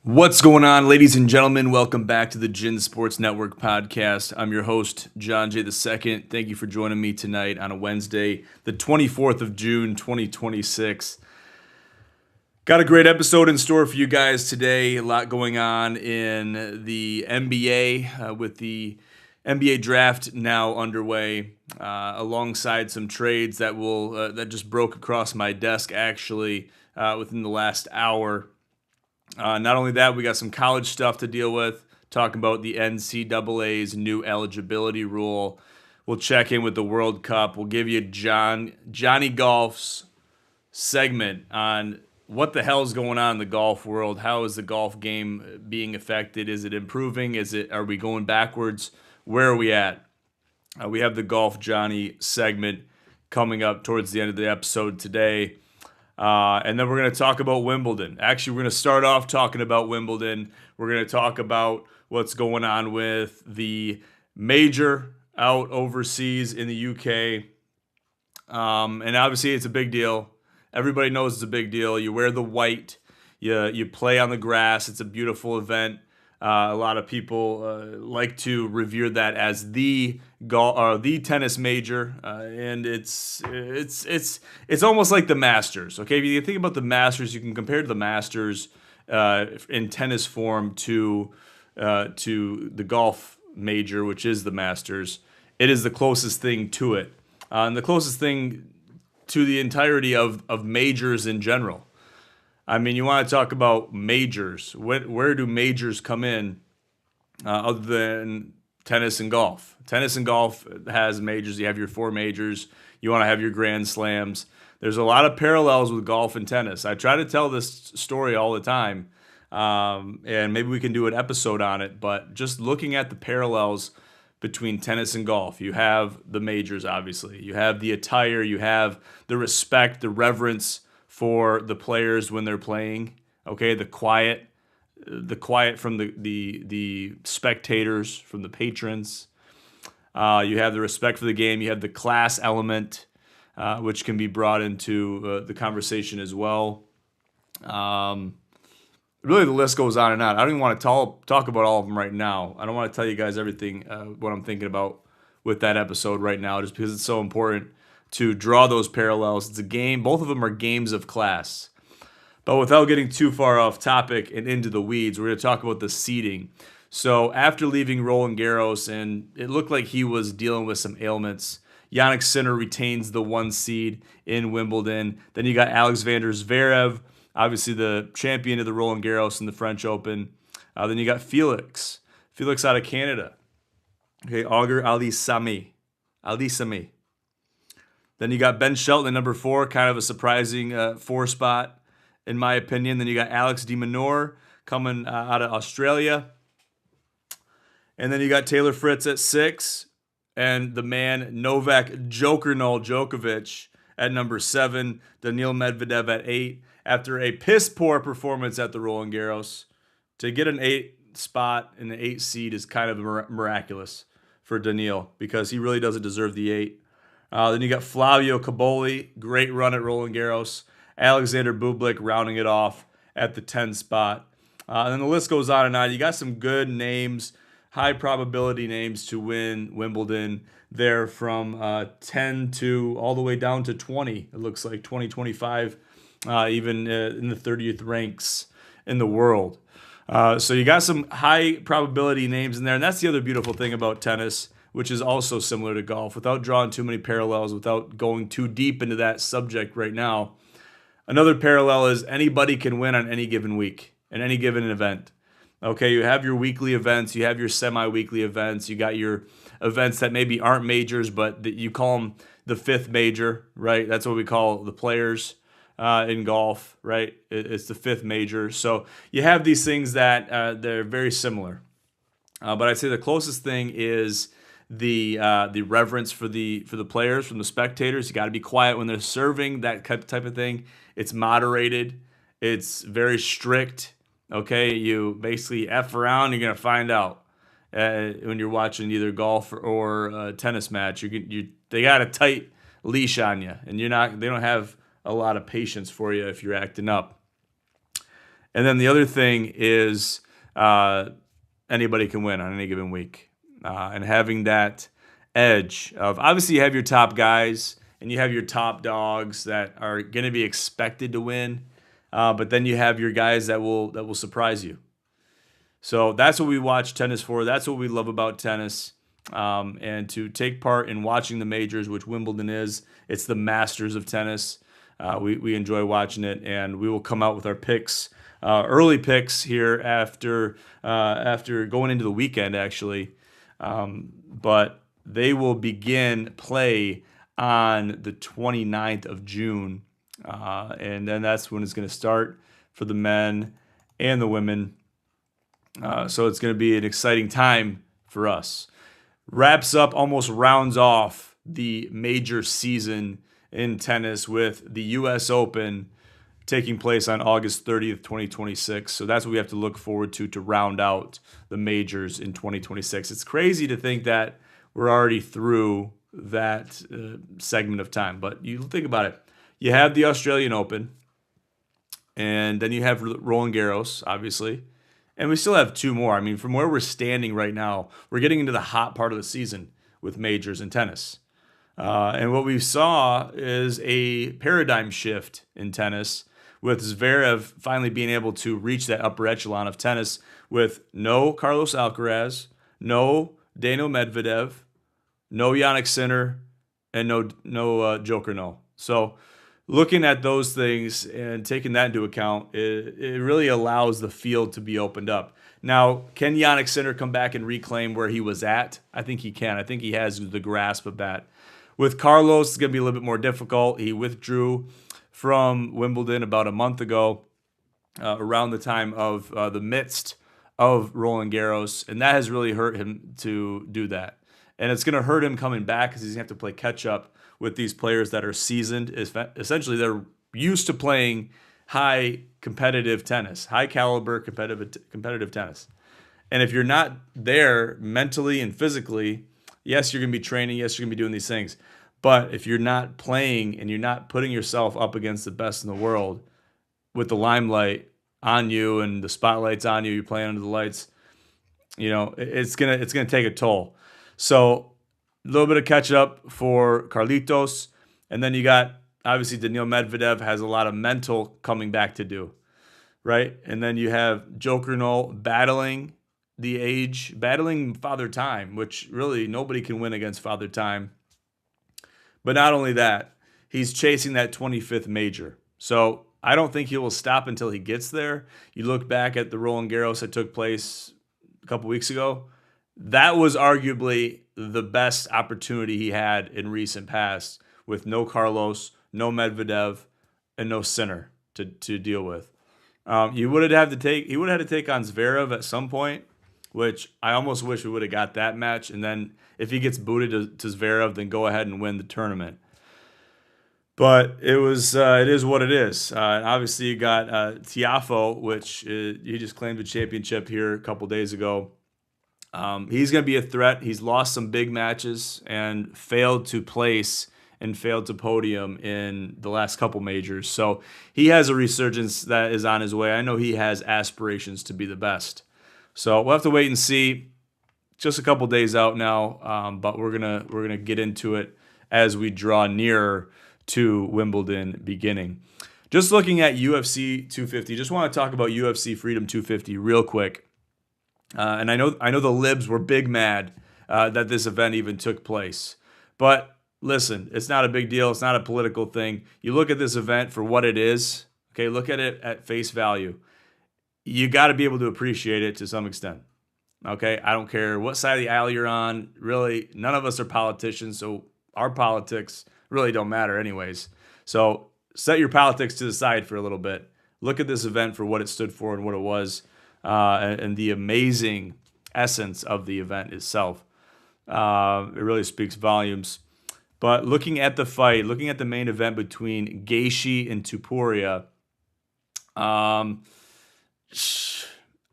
What's going on, ladies and gentlemen? Welcome back to the GSN Sports Network podcast. I'm your host, John J. II. Thank you for joining me tonight on a Wednesday, the 24th of June, 2026. Got a great episode in store for you guys today. A lot going on in the NBA with the NBA draft now underway, alongside some trades that just broke across my desk actually within the last hour. Not only that, we got some college stuff to deal with, talking about the NCAA's new eligibility rule. We'll check in with the World Cup. We'll give you Johnny Golf's segment on what the hell is going on in the golf world. How is the golf game being affected? Is it improving? Are we going backwards? Where are we at? We have the Golf Johnny segment coming up towards the end of the episode today. And then we're going to talk about Wimbledon. Actually, we're going to start off talking about Wimbledon. We're going to talk about what's going on with the major out overseas in the UK. And obviously, it's a big deal. Everybody knows it's a big deal. You wear the white. You play on the grass. It's a beautiful event. A lot of people like to revere that as the tennis major, and it's almost like the Masters. Okay, if you think about the Masters, you can compare the Masters in tennis form to the golf major, which is the Masters. It is the closest thing to it, and the closest thing to the entirety of majors in general. I mean, you want to talk about majors. Where do majors come in other than tennis and golf? Tennis and golf has majors. You have your four majors. You want to have your Grand Slams. There's a lot of parallels with golf and tennis. I try to tell this story all the time, and maybe we can do an episode on it. But just looking at the parallels between tennis and golf, you have the majors, obviously. You have the attire. You have the respect, the reverence for the players when they're playing. Okay, the quiet from the spectators, from the patrons. You have the respect for the game. You have the class element, which can be brought into the conversation as well. Really, the list goes on and on. I don't even want to talk about all of them right now. I don't want to tell you guys everything what I'm thinking about with that episode right now, just because it's so important to draw those parallels. It's a game. Both of them are games of class. But without getting too far off topic and into the weeds, we're going to talk about the seeding. So after leaving Roland Garros, and it looked like he was dealing with some ailments, Jannik Sinner retains the 1 seed in Wimbledon. Then you got Alexander Zverev, obviously the champion of the Roland Garros and the French Open. Then you got Felix out of Canada. Okay, Auger Alisame. Then you got Ben Shelton at number 4, kind of a surprising 4 spot, in my opinion. Then you got Alex de Minaur coming out of Australia. And then you got Taylor Fritz at 6, and the man Novak Djokovic at number 7, Daniil Medvedev at 8. After a piss-poor performance at the Roland Garros, to get an 8 spot and an 8 seed is kind of miraculous for Daniil, because he really doesn't deserve the 8. Then you got Flavio Caboli, great run at Roland Garros. Alexander Bublik rounding it off at the 10 spot. And then the list goes on and on. You got some good names, high probability names to win Wimbledon there from 10 to all the way down to 20. It looks like 20, 25, even in the 30th ranks in the world. So you got some high probability names in there. And that's the other beautiful thing about tennis, which is also similar to golf, without drawing too many parallels, without going too deep into that subject right now. Another parallel is anybody can win on any given week, in any given event. Okay, you have your weekly events, you have your semi-weekly events, you got your events that maybe aren't majors, but that you call them the 5th major, right? That's what we call the players in golf, right? It's the 5th major. So you have these things that they're very similar. But I'd say the closest thing is the reverence for the players, from the spectators. You got to be quiet when they're serving, that type of thing. It's moderated. It's very strict. Okay, you basically F around, you're gonna find out when you're watching either golf or a tennis match. They got a tight leash on you, and they don't have a lot of patience for you if you're acting up. And then the other thing is anybody can win on any given week. And having that edge of, obviously you have your top guys and you have your top dogs that are going to be expected to win, but then you have your guys that will surprise you. So that's what we watch tennis for. That's what we love about tennis. And to take part in watching the majors, which Wimbledon is, it's the masters of tennis. We enjoy watching it, and we will come out with our picks, early picks here after going into the weekend, actually. But they will begin play on the 29th of June, and then that's when it's going to start for the men and the women. So it's going to be an exciting time for us. Wraps up, almost rounds off the major season in tennis with the U.S. Open taking place on August 30th, 2026. So that's what we have to look forward to round out the majors in 2026. It's crazy to think that we're already through that segment of time. But you think about it. You have the Australian Open, and then you have Roland Garros, obviously. And we still have two more. I mean, from where we're standing right now, we're getting into the hot part of the season with majors in tennis. And what we saw is a paradigm shift in tennis, with Zverev finally being able to reach that upper echelon of tennis with no Carlos Alcaraz, no Daniil Medvedev, no Jannik Sinner, and no Joker No. So looking at those things and taking that into account, it really allows the field to be opened up. Now, can Jannik Sinner come back and reclaim where he was at? I think he can. I think he has the grasp of that. With Carlos, it's going to be a little bit more difficult. He withdrew from Wimbledon about a month ago, around the time of the midst of Roland Garros, and that has really hurt him to do that. And it's going to hurt him coming back because he's going to have to play catch-up with these players that are seasoned. Essentially, they're used to playing high competitive tennis, high caliber competitive tennis. And if you're not there mentally and physically, yes, you're going to be training, yes, you're going to be doing these things. But if you're not playing and you're not putting yourself up against the best in the world with the limelight on you and the spotlight's on you, you're playing under the lights, it's gonna take a toll. So a little bit of catch up for Carlitos, and then you got obviously Daniil Medvedev has a lot of mental coming back to do, right? And then you have Joker No battling Father Time, which really nobody can win against Father Time. But not only that, he's chasing that 25th major. So I don't think he will stop until he gets there. You look back at the Roland Garros that took place a couple weeks ago. That was arguably the best opportunity he had in recent past, with no Carlos, no Medvedev, and no Sinner to deal with. He would have had to take on Zverev at some point, which I almost wish we would have got that match. And then if he gets booted to Zverev, then go ahead and win the tournament. But it is what it is. And obviously, you got Tiafoe, which he just claimed a championship here a couple days ago. He's going to be a threat. He's lost some big matches and failed to place and failed to podium in the last couple majors. So he has a resurgence that is on his way. I know he has aspirations to be the best. So we'll have to wait and see. Just a couple days out now, but we're gonna get into it as we draw nearer to Wimbledon beginning. Just looking at UFC 250, just want to talk about UFC Freedom 250 real quick. And I know the libs were big mad that this event even took place, but listen, it's not a big deal. It's not a political thing. You look at this event for what it is. Okay, look at it at face value. You got to be able to appreciate it to some extent. Okay, I don't care what side of the aisle you're on. Really, none of us are politicians, so our politics really don't matter anyways. So set your politics to the side for a little bit. Look at this event for what it stood for and what it was, and the amazing essence of the event itself. It really speaks volumes. But looking at the fight, looking at the main event between Gaethje and Topuria,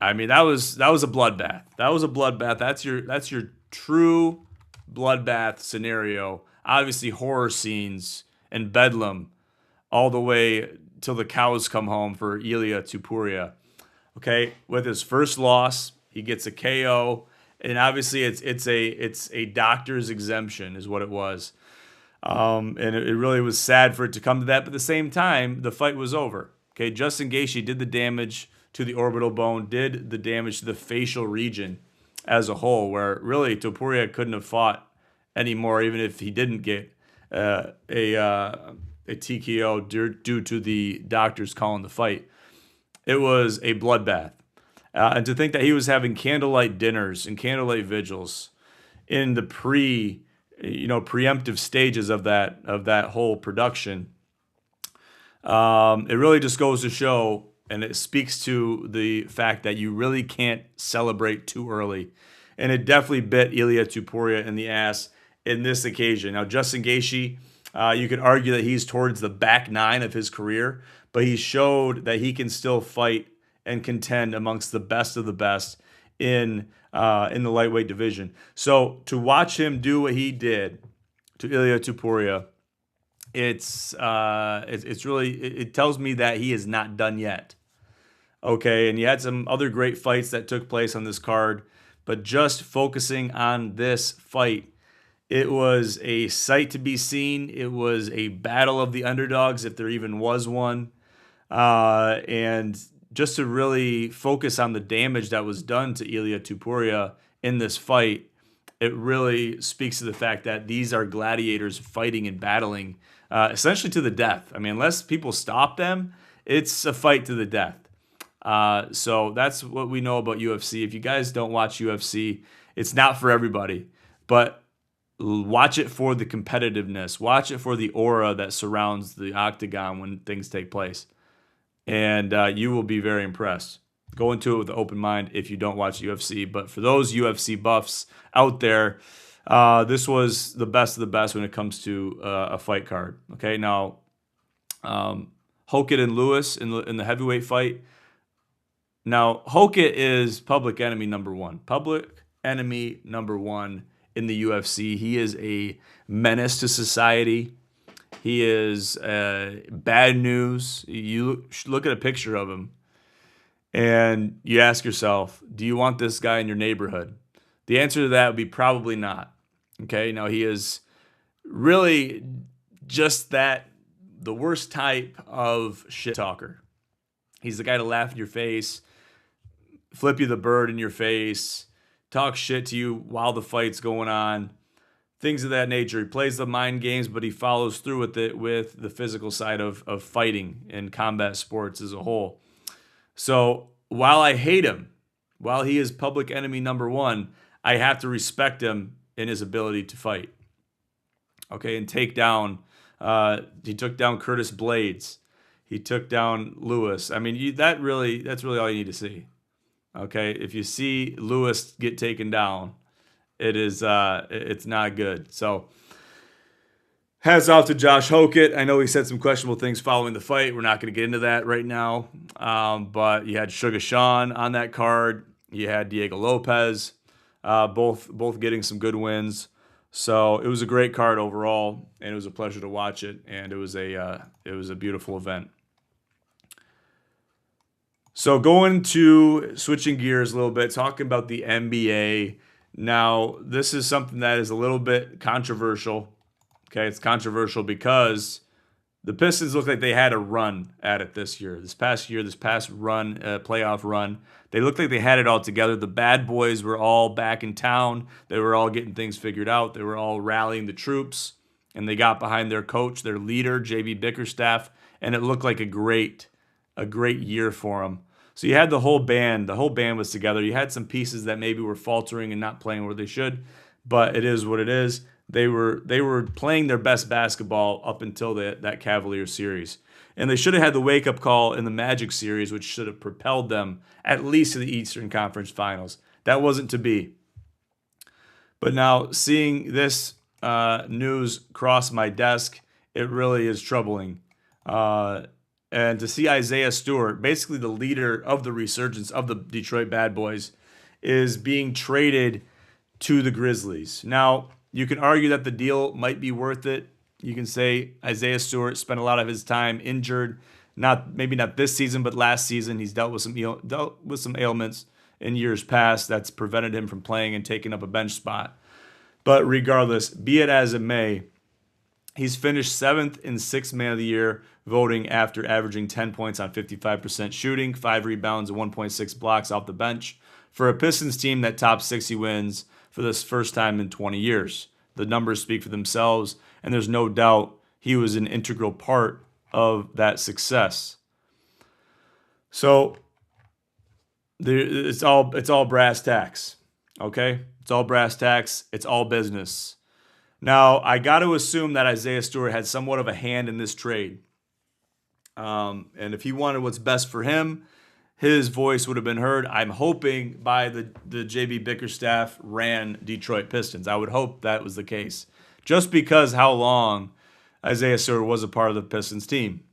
I mean, that was a bloodbath. That was a bloodbath. That's your true bloodbath scenario. Obviously, horror scenes and bedlam all the way till the cows come home for Ilia Topuria. Okay, with his first loss, he gets a KO, and obviously it's a doctor's exemption is what it was. And it really was sad for it to come to that. But at the same time, the fight was over. Okay, Justin Gaethje did the damage to the orbital bone, did the damage to the facial region as a whole, where really Topuria couldn't have fought anymore, even if he didn't get a TKO due to the doctors calling the fight. It was a bloodbath. And to think that he was having candlelight dinners and candlelight vigils in the preemptive stages of that whole production, it really just goes to show, and it speaks to the fact that you really can't celebrate too early. And it definitely bit Ilia Topuria in the ass in this occasion. Now, Justin Gaethje, you could argue that he's towards the back nine of his career, but he showed that he can still fight and contend amongst the best of the best in the lightweight division. So to watch him do what he did to Ilia Topuria, it's really, it tells me that he is not done yet. Okay, and you had some other great fights that took place on this card, but just focusing on this fight, it was a sight to be seen. It was a battle of the underdogs, if there even was one. And just to really focus on the damage that was done to Ilia Topuria in this fight, it really speaks to the fact that these are gladiators fighting and battling essentially to the death. I mean, unless people stop them, it's a fight to the death. So that's what we know about UFC. If you guys don't watch UFC, it's not for everybody, but watch it for the competitiveness. Watch it for the aura that surrounds the octagon when things take place. And you will be very impressed. Go into it with an open mind if you don't watch UFC. But for those UFC buffs out there, this was the best of the best when it comes to a fight card. Okay, now Hokit and Lewis in the heavyweight fight. Now Hokit is public enemy number one. Public enemy number one in the UFC. He is a menace to society. He is bad news. You look at a picture of him and you ask yourself, do you want this guy in your neighborhood? The answer to that would be probably not. Okay, now he is really just the worst type of shit talker. He's the guy to laugh in your face, flip you the bird in your face, talk shit to you while the fight's going on. Things of that nature. He plays the mind games, but he follows through with it with the physical side of fighting and combat sports as a whole. So while I hate him, while he is public enemy number one, I have to respect him in his ability to fight. Okay, and take down. He took down Curtis Blades. He took down Lewis. I mean, that's really all you need to see. Okay, if you see Lewis get taken down, it's not good. So hats off to Josh Hokit. I know he said some questionable things following the fight. We're not going to get into that right now. But you had Sugar Sean on that card. You had Diego Lopez, both getting some good wins. So it was a great card overall, and it was a pleasure to watch it. And it was a beautiful event. So going to switching gears a little bit, talking about the NBA. Now, this is something that is a little bit controversial. Okay, it's controversial because the Pistons look like they had a run at it this past run, playoff run. They looked like they had it all together. The bad boys were all back in town. They were all getting things figured out. They were all rallying the troops, and they got behind their coach, their leader, J.B. Bickerstaff, and it looked like a great year for them. So you had the whole band. The whole band was together. You had some pieces that maybe were faltering and not playing where they should, but it is what it is. They were playing their best basketball up until that Cavaliers series. And they should have had the wake-up call in the Magic series, which should have propelled them at least to the Eastern Conference Finals. That wasn't to be. But now, seeing this news cross my desk, it really is troubling. And to see Isaiah Stewart, basically the leader of the resurgence of the Detroit Bad Boys, is being traded to the Grizzlies. Now, you can argue that the deal might be worth it. You can say Isaiah Stewart spent a lot of his time injured, Maybe not this season, but last season he's dealt with some ailments in years past that's prevented him from playing and taking up a bench spot. But regardless, be it as it may, he's finished 7th in 6th Man of the Year voting after averaging 10 points on 55% shooting, 5 rebounds, and 1.6 blocks off the bench for a Pistons team that topped 60 wins for this first time in 20 years. The numbers speak for themselves, and there's no doubt he was an integral part of that success. So it's all brass tacks, okay? It's all brass tacks. It's all business. Now, I got to assume that Isaiah Stewart had somewhat of a hand in this trade. And if he wanted what's best for him, his voice would have been heard. I'm hoping by the JB Bickerstaff ran Detroit Pistons. I would hope that was the case. Just because how long Isaiah Stewart was a part of the Pistons team.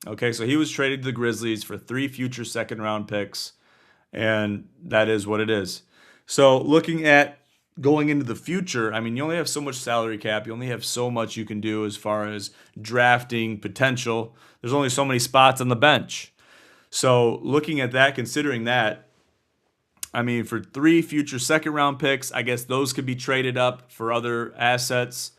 Okay, so he was traded to the Grizzlies for 3 future second-round picks, and that is what it is. So looking at going into the future, I mean, you only have so much salary cap. You only have so much you can do as far as drafting potential. There's only so many spots on the bench. So looking at that, considering that, I mean, for 3 future second-round picks, I guess those could be traded up for other assets.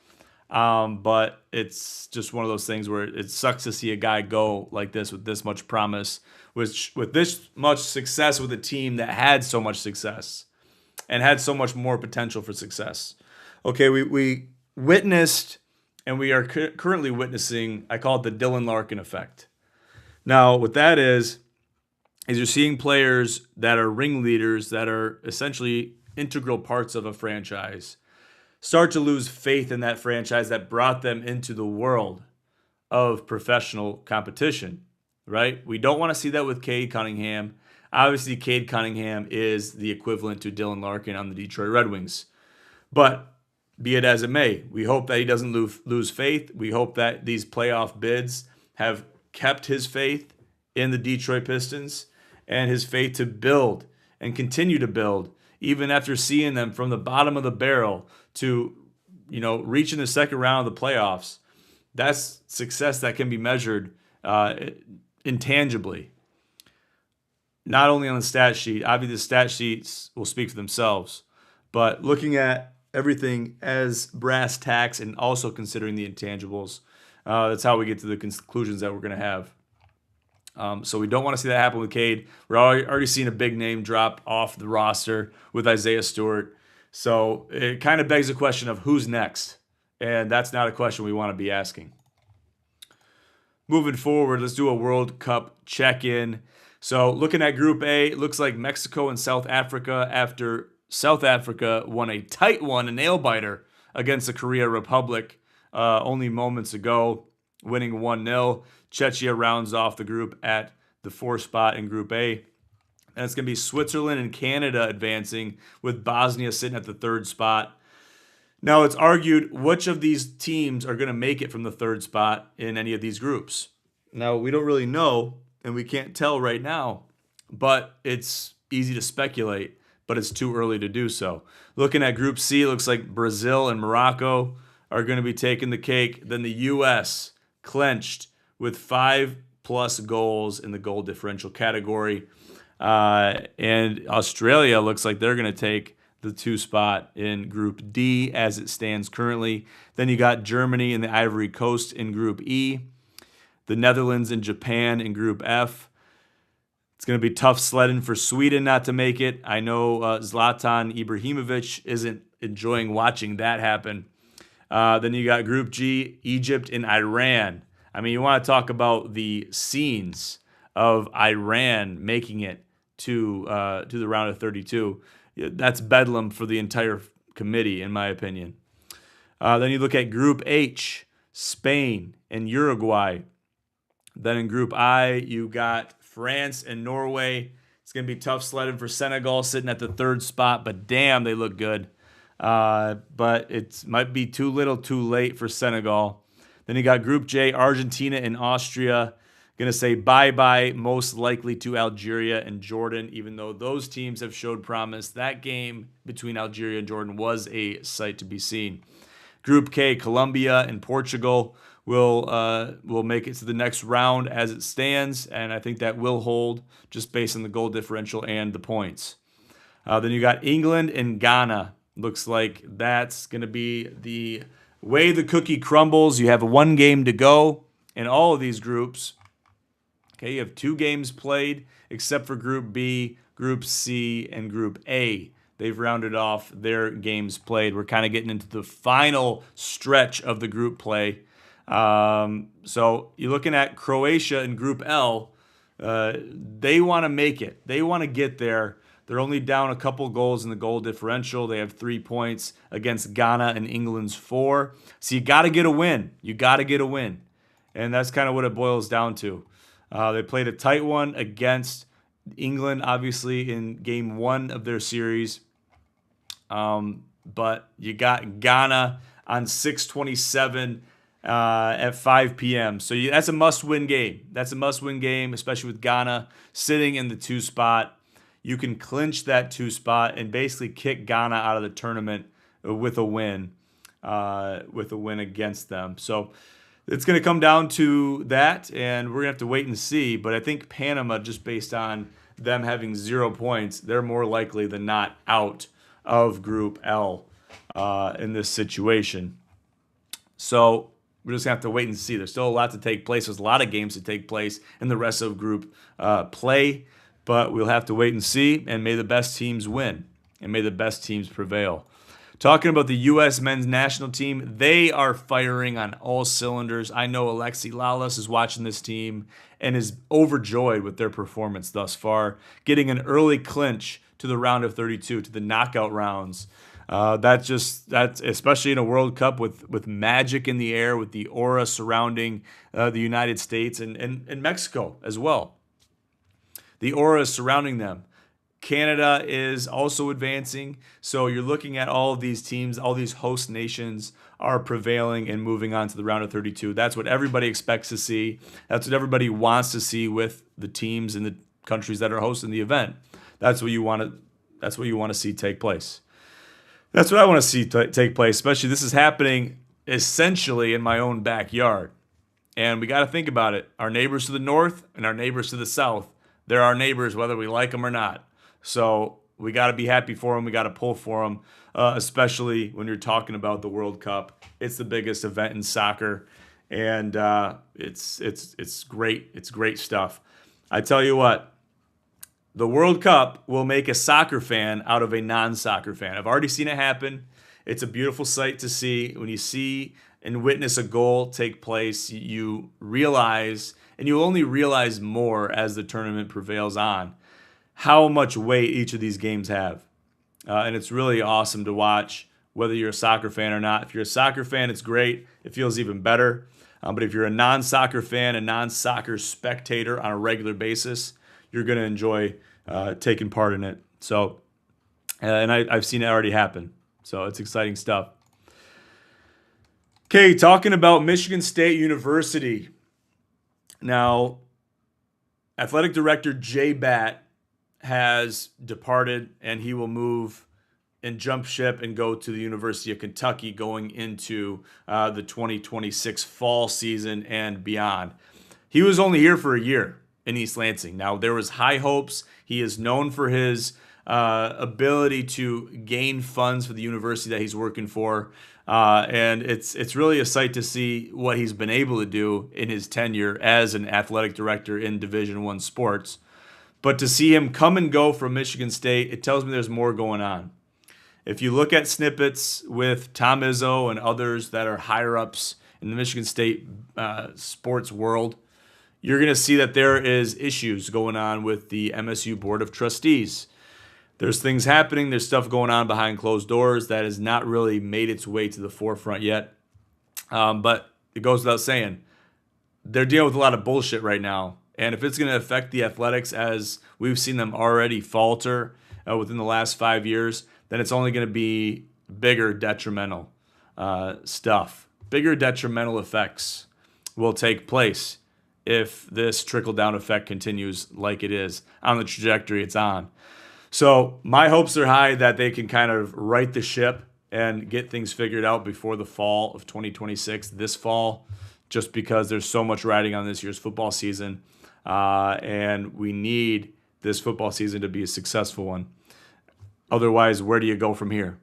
But it's just one of those things where it sucks to see a guy go like this with this much promise, with this much success with a team that had so much success and had so much more potential for success. Okay, we witnessed, and we are currently witnessing, I call it the Dylan Larkin effect. Now, what that is you're seeing players that are ringleaders, that are essentially integral parts of a franchise, start to lose faith in that franchise that brought them into the world of professional competition, right? We don't want to see that with Cade Cunningham. Obviously, Cade Cunningham is the equivalent to Dylan Larkin on the Detroit Red Wings. But be it as it may, we hope that he doesn't lose faith. We hope that these playoff bids have kept his faith in the Detroit Pistons and his faith to build and continue to build, even after seeing them from the bottom of the barrel to, reaching the second round of the playoffs. That's success that can be measured intangibly. Not only on the stat sheet, obviously the stat sheets will speak for themselves, but looking at everything as brass tacks and also considering the intangibles, that's how we get to the conclusions that we're going to have. So we don't want to see that happen with Cade. We're already seeing a big name drop off the roster with Isaiah Stewart. So it kind of begs the question of who's next. And that's not a question we want to be asking. Moving forward, let's do a World Cup check-in. So looking at Group A, it looks like Mexico and South Africa, after South Africa won a tight one, a nail-biter, against the Korea Republic only moments ago, winning 1-0. Czechia rounds off the group at the 4th spot in Group A. And it's going to be Switzerland and Canada advancing, with Bosnia sitting at the 3rd spot. Now, it's argued which of these teams are going to make it from the 3rd spot in any of these groups. Now, we don't really know, and we can't tell right now, but it's easy to speculate, but it's too early to do so. Looking at Group C, it looks like Brazil and Morocco are going to be taking the cake. Then the U.S. clinched with 5+ goals in the goal differential category. And Australia looks like they're going to take the 2 spot in Group D as it stands currently. Then you got Germany and the Ivory Coast in Group E. The Netherlands and Japan in Group F. It's going to be tough sledding for Sweden not to make it. I know Zlatan Ibrahimovic isn't enjoying watching that happen. Then you got Group G, Egypt and Iran. I mean, you want to talk about the scenes of Iran making it to the round of 32. That's bedlam for the entire committee, in my opinion. Then you look at Group H, Spain and Uruguay. Then in Group I, you got France and Norway. It's going to be tough sledding for Senegal, sitting at the 3rd spot, but damn, they look good. But it might be too little too late for Senegal. Then you got Group J, Argentina and Austria. Going to say bye-bye most likely to Algeria and Jordan, even though those teams have showed promise. That game between Algeria and Jordan was a sight to be seen. Group K, Colombia and Portugal will make it to the next round as it stands, and I think that will hold just based on the goal differential and the points. Then you got England and Ghana. Looks like that's going to be the way the cookie crumbles. You have one game to go in all of these groups. Okay, you have 2 games played except for Group B, Group C, and Group A. They've rounded off their games played. We're kind of getting into the final stretch of the group play. So you're looking at Croatia in Group L. They want to make it. They want to get there. They're only down a couple goals in the goal differential. They have 3 points against Ghana and England's 4. So you got to get a win. You got to get a win. And that's kind of what it boils down to. They played a tight one against England, obviously, in game 1 of their series. But you got Ghana on 6/27 at 5 p.m. So that's a must-win game. That's a must-win game, especially with Ghana sitting in the 2 spot. You can clinch that 2 spot and basically kick Ghana out of the tournament with a win against them. So it's going to come down to that, and we're going to have to wait and see. But I think Panama, just based on them having 0 points, they're more likely than not out of Group L in this situation. So we're just going to have to wait and see. There's still a lot to take place. There's a lot of games to take place in the rest of group play, but we'll have to wait and see, and may the best teams win, and may the best teams prevail. Talking about the U.S. men's national team, they are firing on all cylinders. I know Alexi Lalas is watching this team and is overjoyed with their performance thus far, getting an early clinch to the round of 32, to the knockout rounds. That's especially in a World Cup with magic in the air, with the aura surrounding the United States and Mexico as well. The aura is surrounding them. Canada is also advancing. So you're looking at all of these teams, all these host nations are prevailing and moving on to the round of 32. That's what everybody expects to see. That's what everybody wants to see with the teams and the countries that are hosting the event. That's what you want to see take place. That's what I want to see take place, especially this is happening essentially in my own backyard. And we got to think about it. Our neighbors to the north and our neighbors to the south, they're our neighbors whether we like them or not. So we got to be happy for them. We got to pull for them, especially when you're talking about the World Cup. It's the biggest event in soccer, and it's great. It's great stuff. I tell you what, the World Cup will make a soccer fan out of a non-soccer fan. I've already seen it happen. It's a beautiful sight to see. When you see and witness a goal take place, you realize, and you only realize more as the tournament prevails on, how much weight each of these games have. And it's really awesome to watch, whether you're a soccer fan or not. If you're a soccer fan, it's great. It feels even better. But if you're a non-soccer fan, a non-soccer spectator on a regular basis, you're going to enjoy taking part in it. So, and I've seen it already happen. So it's exciting stuff. Okay, talking about Michigan State University. Now, athletic director Jay Batt has departed, and he will move and jump ship and go to the University of Kentucky going into the 2026 fall season and beyond. He was only here for a year in East Lansing. Now, there was high hopes. He is known for his ability to gain funds for the university that he's working for. And it's really a sight to see what he's been able to do in his tenure as an athletic director in Division I sports. But to see him come and go from Michigan State, it tells me there's more going on. If you look at snippets with Tom Izzo and others that are higher ups in the Michigan State sports world, you're going to see that there is issues going on with the MSU Board of Trustees. There's things happening. There's stuff going on behind closed doors that has not really made its way to the forefront yet. But it goes without saying, they're dealing with a lot of bullshit right now. And if it's going to affect the athletics as we've seen them already falter within the last 5 years, then it's only going to be bigger detrimental stuff. Bigger detrimental effects will take place if this trickle-down effect continues like it is on the trajectory it's on. So my hopes are high that they can kind of right the ship and get things figured out before the fall of 2026, this fall, just because there's so much riding on this year's football season. And we need this football season to be a successful one. Otherwise, where do you go from here?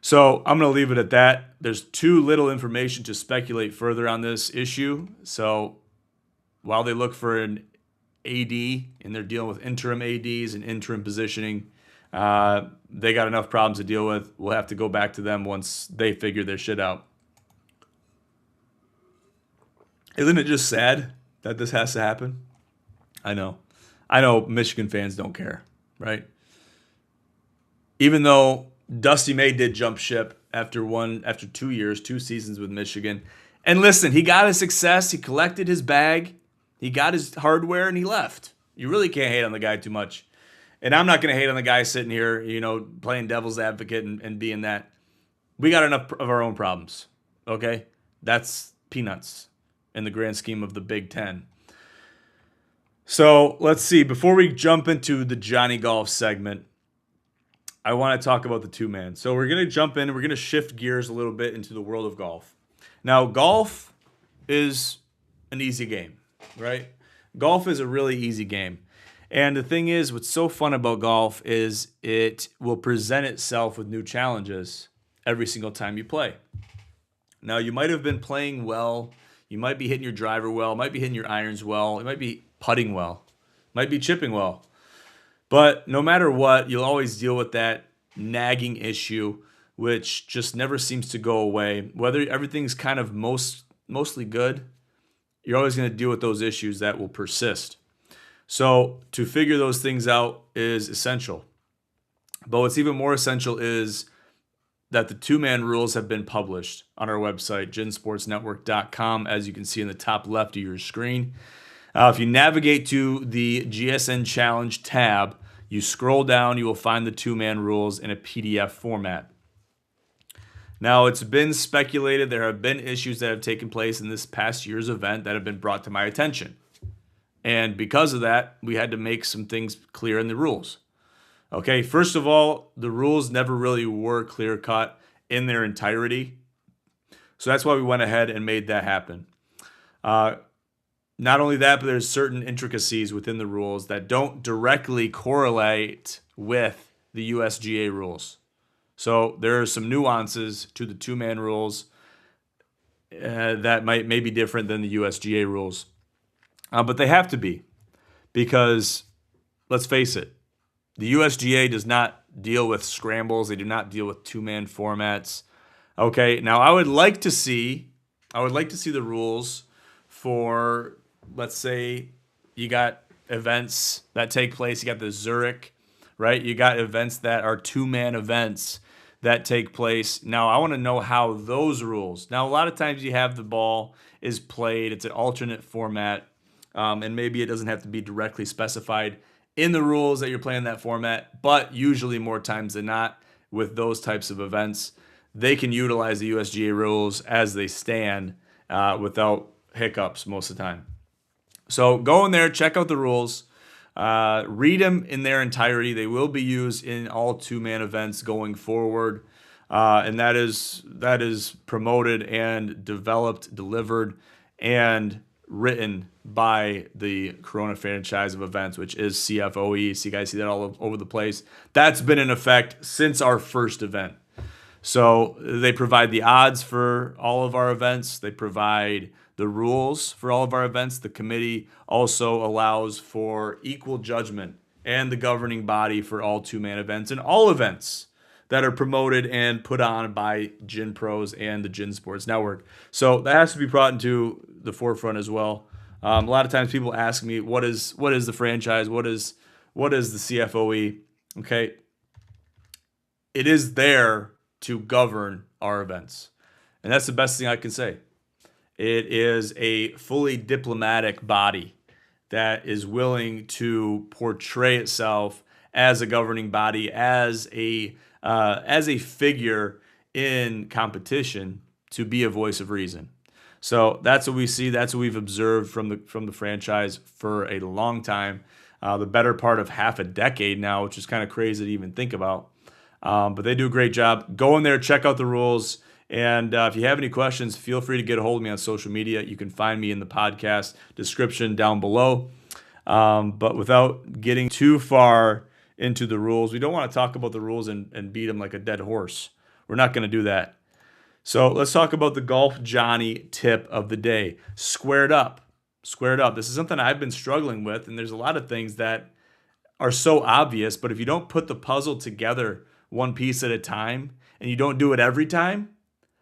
So I'm going to leave it at that. There's too little information to speculate further on this issue. So while they look for an AD and they're dealing with interim ADs and interim positioning, they got enough problems to deal with. We'll have to go back to them once they figure their shit out. Isn't it just sad that this has to happen? I know Michigan fans don't care, right? Even though Dusty May did jump ship after 2 seasons with Michigan. And listen, he got his success. He collected his bag. He got his hardware, and he left. You really can't hate on the guy too much. And I'm not going to hate on the guy sitting here, playing devil's advocate and being that. We got enough of our own problems, okay? That's peanuts in the grand scheme of the Big Ten. So let's see. Before we jump into the Johnny Golf segment, I want to talk about the two-man. So we're going to jump in and we're going to shift gears a little bit into the world of golf. Now, golf is an easy game, right? Golf is a really easy game. And the thing is, what's so fun about golf is it will present itself with new challenges every single time you play. Now, you might have been playing well. You might be hitting your driver well. Might be hitting your irons well. You might be putting well. Might be chipping well. But no matter what, you'll always deal with that nagging issue, which just never seems to go away. Whether everything's kind of mostly good, you're always going to deal with those issues that will persist. So to figure those things out is essential. But what's even more essential is that the two-man rules have been published on our website, ginsportsnetwork.com, as you can see in the top left of your screen. If you navigate to the GSN Challenge tab, you scroll down, you will find the two-man rules in a PDF format. Now, it's been speculated there have been issues that have taken place in this past year's event that have been brought to my attention. And because of that, we had to make some things clear in the rules. Okay, first of all, the rules never really were clear-cut in their entirety. So that's why we went ahead and made that happen. Not only that, but there's certain intricacies within the rules that don't directly correlate with the USGA rules. So there are some nuances to the two-man rules that may be different than the USGA rules. But they have to be, because let's face it, the USGA does not deal with scrambles. They do not deal with two-man formats. Okay, now I would like to see the rules for, let's say, you got events that take place. You got the Zurich, right? You got events that are two-man events that take place. Now, I want to know how those rules. Now, a lot of times you have the ball is played. It's an alternate format. And maybe it doesn't have to be directly specified in the rules that you're playing that format, but usually more times than not with those types of events, they can utilize the USGA rules as they stand without hiccups most of the time. So go in there, check out the rules, read them in their entirety. They will be used in all two-man events going forward, and that is promoted and developed, delivered, and written by the Corona franchise of events, which is CFOE. So you guys see that all over the place. That's been in effect since our first event. So they provide the odds for all of our events. They provide the rules for all of our events. The committee also allows for equal judgment and the governing body for all two-man events and all events that are promoted and put on by Gin Pros and the Gin Sports Network. So that has to be brought into the forefront as well. A lot of times people ask me, what is the franchise? What is the CFOE? Okay. It is there to govern our events. And that's the best thing I can say. It is a fully diplomatic body that is willing to portray itself as a governing body, as a figure in competition, to be a voice of reason. So that's what we see. That's what we've observed from the franchise for a long time, the better part of half a decade now, which is kind of crazy to even think about. But they do a great job. Go in there, check out the rules. And if you have any questions, feel free to get a hold of me on social media. You can find me in the podcast description down below. But without getting too far into the rules, we don't want to talk about the rules and beat them like a dead horse. We're not going to do that. So let's talk about the Golf Johnny tip of the day. Squared up. Squared up. This is something I've been struggling with, and there's a lot of things that are so obvious, but if you don't put the puzzle together one piece at a time, and you don't do it every time,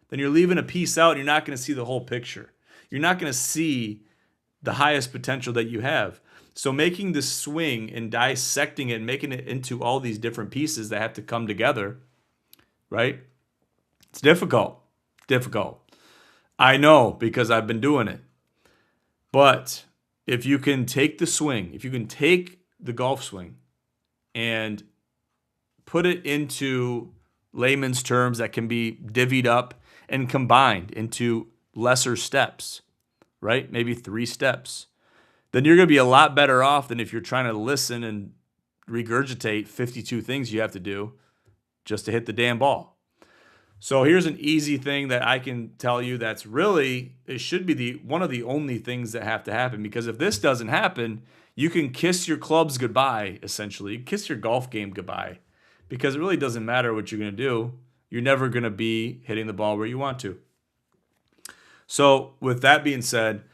then you're leaving a piece out and you're not going to see the whole picture. You're not going to see the highest potential that you have. So making the swing and dissecting it and making it into all these different pieces that have to come together, right? It's difficult. Difficult. I know because I've been doing it. But if you can take the swing, if you can take the golf swing and put it into layman's terms that can be divvied up and combined into lesser steps, right? Maybe 3 steps. Then you're going to be a lot better off than if you're trying to listen and regurgitate 52 things you have to do just to hit the damn ball. So here's an easy thing that I can tell you that's really, it should be one of the only things that have to happen, because if this doesn't happen, you can kiss your clubs goodbye, essentially. Kiss your golf game goodbye, because it really doesn't matter what you're going to do. You're never going to be hitting the ball where you want to. So with that being said,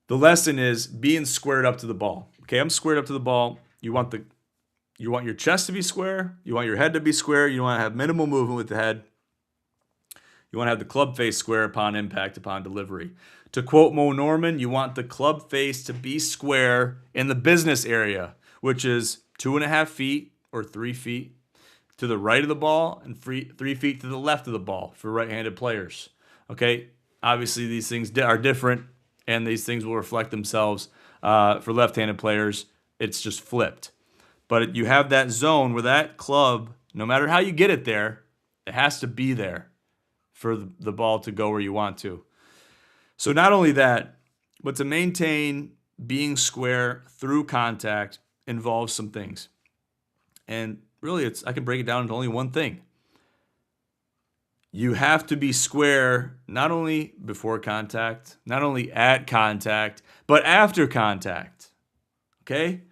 the lesson is being squared up to the ball. Okay, I'm squared up to the ball. You want your chest to be square. You want your head to be square. You want to have minimal movement with the head. You want to have the club face square upon impact, upon delivery. To quote Mo Norman, you want the club face to be square in the business area, which is 2.5 feet or 3 feet to the right of the ball and 3 feet to the left of the ball for right-handed players. Okay, obviously these things are different, and these things will reflect themselves for left-handed players. It's just flipped. But you have that zone where that club, no matter how you get it there, it has to be there for the ball to go where you want to. So not only that, but to maintain being square through contact involves some things. And really, I can break it down into only one thing. You have to be square not only before contact, not only at contact, but after contact. Okay?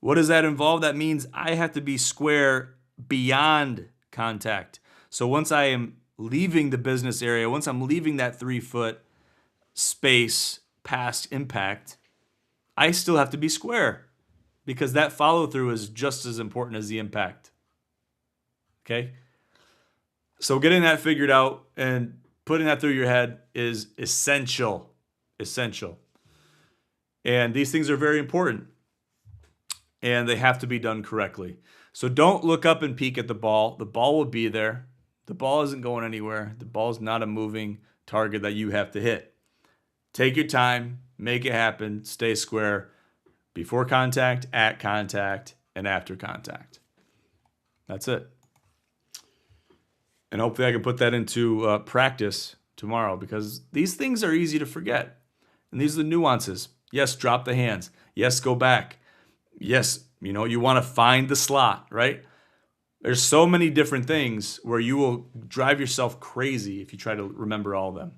What does that involve? That means I have to be square beyond contact. So once I am leaving the business area, once I'm leaving that 3-foot space past impact, I still have to be square, because that follow-through is just as important as the impact. Okay? So getting that figured out and putting that through your head is essential. Essential. And these things are very important, and they have to be done correctly. So don't look up and peek at the ball. The ball will be there. The ball isn't going anywhere. The ball is not a moving target that you have to hit. Take your time, make it happen, stay square before contact, at contact, and after contact. That's it. And hopefully I can put that into practice tomorrow, because these things are easy to forget. And these are the nuances. Yes, drop the hands. Yes, go back. Yes, you want to find the slot, right? There's so many different things where you will drive yourself crazy if you try to remember all of them.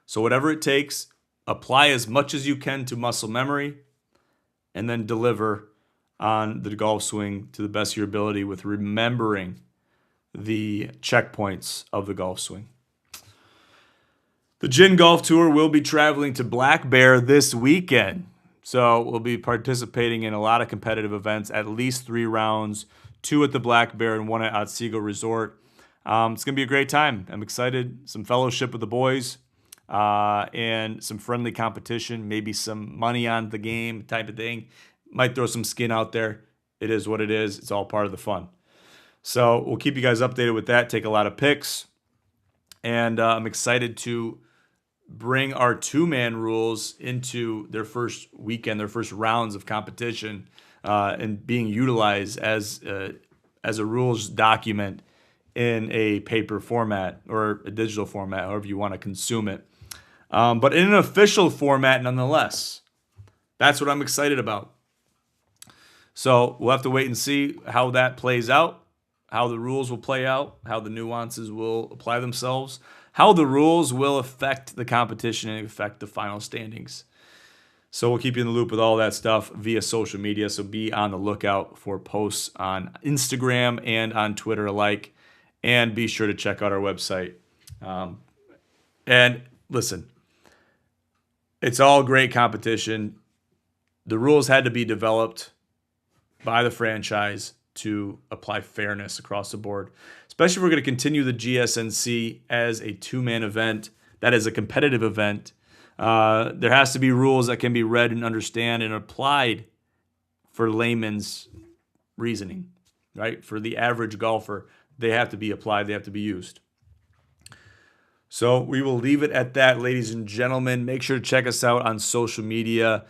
So whatever it takes, apply as much as you can to muscle memory, and then deliver on the golf swing to the best of your ability with remembering the checkpoints of the golf swing. The Gin Golf Tour will be traveling to Black Bear this weekend. So we'll be participating in a lot of competitive events, at least 3 rounds, 2 at the Black Bear and 1 at Otsego Resort. It's going to be a great time. I'm excited. Some fellowship with the boys and some friendly competition, maybe some money on the game type of thing. Might throw some skin out there. It is what it is. It's all part of the fun. So we'll keep you guys updated with that, take a lot of pics. And I'm excited to bring our 2-man rules into their first weekend, their first rounds of competition, and being utilized as a rules document in a paper format or a digital format, however you want to consume it. But in an official format nonetheless. That's what I'm excited about. So we'll have to wait and see how that plays out, how the rules will play out, how the nuances will apply themselves, how the rules will affect the competition and affect the final standings. So we'll keep you in the loop with all that stuff via social media. So be on the lookout for posts on Instagram and on Twitter alike. And be sure to check out our website. And listen, it's all great competition. The rules had to be developed by the franchise to apply fairness across the board, especially if we're going to continue the GSNC as a two-man event. That is a competitive event. There has to be rules that can be read and understand and applied for layman's reasoning, right? For the average golfer, they have to be applied. They have to be used. So we will leave it at that, ladies and gentlemen. Make sure to check us out on social media.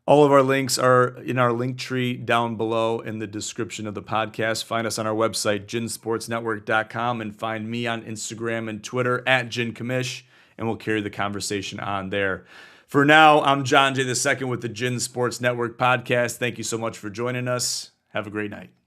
All of our links are in our link tree down below in the description of the podcast. Find us on our website, ginsportsnetwork.com, and find me on Instagram and Twitter at GinCommish, and we'll carry the conversation on there. For now, I'm John J. II with the Gin Sports Network podcast. Thank you so much for joining us. Have a great night.